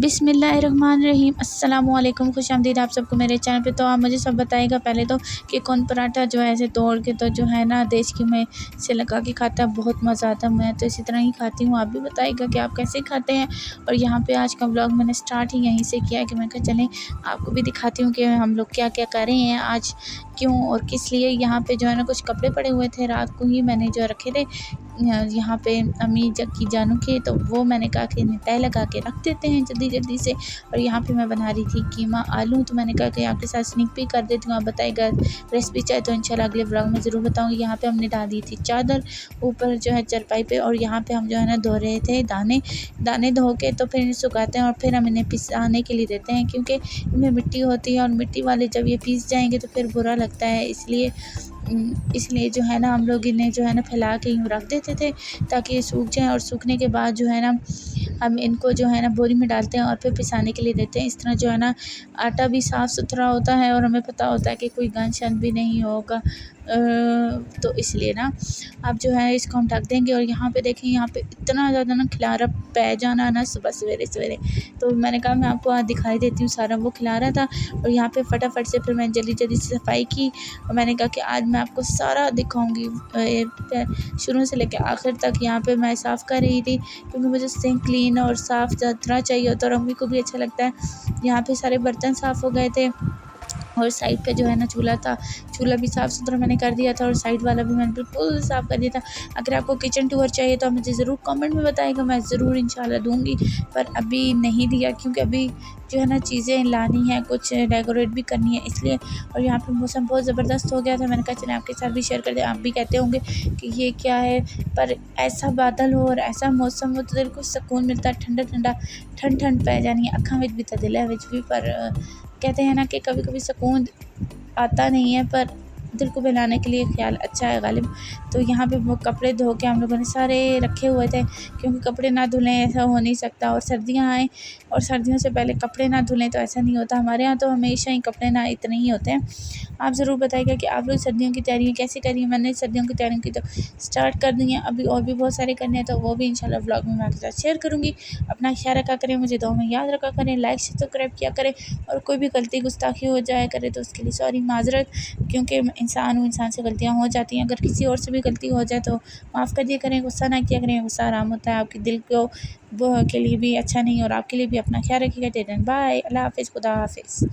बिस्मिल्लाहिर्रहमानिर्रहीम अस्सलामुअलैकुम, खुशामदीद आप सबको मेरे चैनल पे। तो आप मुझे सब बताइएगा पहले तो कि कौन पराठा जो है ऐसे तोड़ के तो जो है ना देश घी में से लगा के खाता है, बहुत मज़ा आता है। मैं तो इसी तरह ही खाती हूँ, आप भी बताइएगा कि आप कैसे खाते हैं। और यहाँ पे आज का व्लॉग मैंने स्टार्ट ही यहीं से किया है कि मैं कहा चलें आपको भी दिखाती हूँ कि हम लोग क्या क्या कर रहे हैं आज, क्यों और किस लिए। यहाँ पे जो है ना कुछ कपड़े पड़े हुए थे, रात को ही मैंने जो रखे थे यहाँ पे अम्मी की जानू के, तो वो मैंने कहा कि इन्हें तय लगा के रख देते हैं जल्दी जल्दी से। और यहाँ पे मैं बना रही थी कीमा आलू, तो मैंने कहा कि आपके साथ स्निक भी कर देती हूँ। आप बताइएगा रेसिपी चाहे तो इंशाल्लाह अगले व्लॉग में ज़रूर बताऊँगी। यहाँ पे हमने डाल दी थी चादर ऊपर जो है चारपाई पे, और यहाँ पे हम जो है ना धो रहे थे दाने। दाने धो के तो फिर इन्हें सुखाते हैं और फिर हम इन्हें पिसाने के लिए देते हैं, क्योंकि इनमें मिट्टी होती है और मिट्टी वाले जब ये पीस जाएंगे तो फिर बुरा लगता है। इसलिए जो है ना हम लोग इन्हें जो है ना फैला के यूँ रख देते थे ताकि ये सूख जाएँ। और सूखने के बाद जो है ना हम इनको जो है ना बोरी में डालते हैं और फिर पिसाने के लिए देते हैं। इस तरह जो है ना आटा भी साफ़ सुथरा होता है और हमें पता होता है कि कोई गंद शंद भी नहीं होगा। तो इसलिए ना अब जो है इसको हम ढक देंगे। और यहाँ पे देखें, यहाँ पे इतना ज़्यादा ना खिलारा पै जाना ना सुबह सवेरे सवेरे, तो मैंने कहा मैं आपको आज दिखाई देती हूँ सारा वो खिला रहा था। और यहाँ पे फटाफट से फिर मैंने जल्दी जल्दी से सफाई की और मैंने कहा कि आज मैं आपको सारा दिखाऊंगी शुरू से लेकर आखिर तक। यहाँ पे मैं साफ़ कर रही थी क्योंकि मुझे सिंक क्लीन और साफ़ सुथरा चाहिए होता है और अम्मी को भी अच्छा लगता है। यहाँ पे सारे बर्तन साफ़ हो गए थे और साइड पे जो है ना चूल्हा था, चूल्हा भी साफ़ सुथरा मैंने कर दिया था और साइड वाला भी मैंने बिल्कुल साफ़ कर दिया था। अगर आपको किचन टूर चाहिए तो आप मुझे ज़रूर कमेंट में बताइएगा, मैं ज़रूर इंशाल्लाह दूँगी। पर अभी नहीं दिया क्योंकि अभी जो है ना चीज़ें लानी है, कुछ डेकोरेट भी करनी है इसलिए। और यहाँ पे मौसम बहुत ज़बरदस्त हो गया था, मैंने कहा चलें आपके साथ भी शेयर कर दें। आप भी कहते होंगे कि ये क्या है, पर ऐसा बादल हो और ऐसा मौसम हो तो दिल को सुकून मिलता है। ठंडा ठंडा ठंड ठंड पै जानी है, अखां विच भी तो दिल है विच भी। पर कहते हैं ना कि कभी कभी सुकून आता नहीं है, पर दिल को बहलाने के लिए ख्याल अच्छा है गालिब। तो यहाँ पे वो कपड़े धो के हम लोगों ने सारे रखे हुए थे, क्योंकि कपड़े ना धुलें ऐसा हो नहीं सकता। और सर्दियाँ आएँ और सर्दियों से पहले कपड़े ना धुलें तो ऐसा नहीं होता। हमारे यहाँ तो हमेशा ही कपड़े ना इतने ही होते हैं। आप ज़रूर बताइएगा कि आप लोग सर्दियों की तैयारियाँ कैसे करी हैं। मैंने सर्दियों की तैयारियों की तो स्टार्ट कर दी हैं, अभी और भी बहुत सारे करने हैं, तो वो भी इंशाल्लाह व्लॉग में मैं आपके साथ शेयर करूँगी। अपना ख्याल रखा करें, मुझे दुआ में याद रखा करें, लाइक सब्सक्राइब किया करें। और कोई भी गलती गुस्ताखी हो जाए करे तो उसके लिए सॉरी, माजरत, क्योंकि इंसान हूँ, इंसान से गलतियाँ हो जाती हैं। अगर किसी और से भी गलती हो जाए तो माफ़ कर दिया करें, गुस्सा ना किया करें। गुस्सा आराम होता है, आपके दिल को वो के लिए भी अच्छा नहीं और आपके लिए भी। अपना ख्याल रखिएगा। टेक केयर, बाय, अल्लाह हाफ़िज़, खुदा हाफ़िज़।